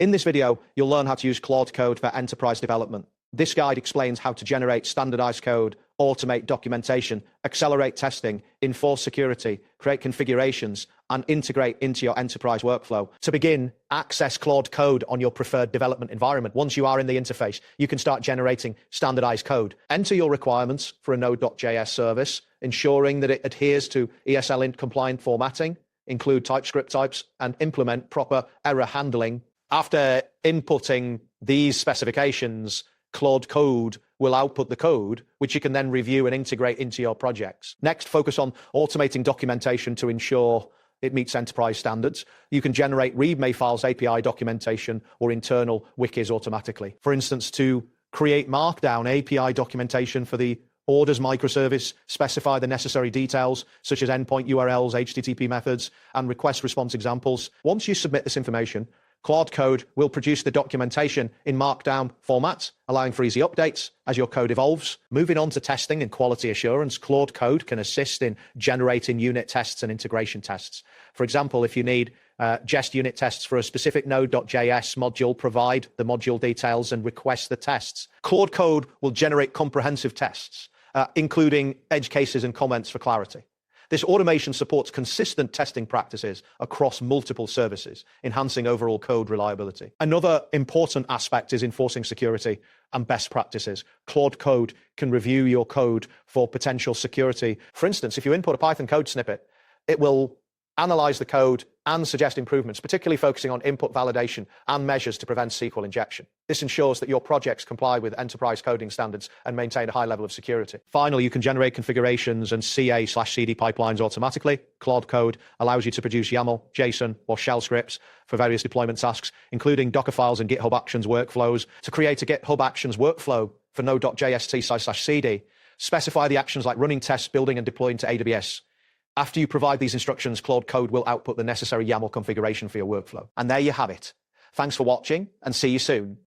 In this video, you'll learn how to use Claude Code for enterprise development. This guide explains how to generate standardized code, automate documentation, accelerate testing, enforce security, create configurations, and integrate into your enterprise workflow. To begin, access Claude Code on your preferred development environment. Once you are in the interface, you can start generating standardized code. Enter your requirements for a Node.js service, ensuring that it adheres to ESLint compliant formatting, include TypeScript types, and implement proper error handling. After inputting these specifications, Claude Code will output the code, which you can then review and integrate into your projects. Next, focus on automating documentation to ensure it meets enterprise standards. You can generate README files, API documentation, or internal wikis automatically. For instance, to create Markdown API documentation for the orders microservice, specify the necessary details, such as endpoint URLs, HTTP methods, and request response examples. Once you submit this information, Claude Code will produce the documentation in Markdown format, allowing for easy updates as your code evolves. Moving on to testing and quality assurance, Claude Code can assist in generating unit tests and integration tests. For example, if you need just unit tests for a specific Node.js module, provide the module details and request the tests. Claude Code will generate comprehensive tests, including edge cases and comments for clarity. This automation supports consistent testing practices across multiple services, enhancing overall code reliability. Another important aspect is enforcing security and best practices. Claude Code can review your code for potential security. For instance, if you input a Python code snippet, it will analyze the code and suggest improvements, particularly focusing on input validation and measures to prevent SQL injection. This ensures that your projects comply with enterprise coding standards and maintain a high level of security. Finally, you can generate configurations and CA/CD pipelines automatically. Claude Code allows you to produce YAML, JSON, or shell scripts for various deployment tasks, including Docker files and GitHub Actions workflows. To create a GitHub Actions workflow for Node.js t/CD, specify the actions like running tests, building, and deploying to AWS. After you provide these instructions, Claude Code will output the necessary YAML configuration for your workflow. And there you have it. Thanks for watching, and see you soon.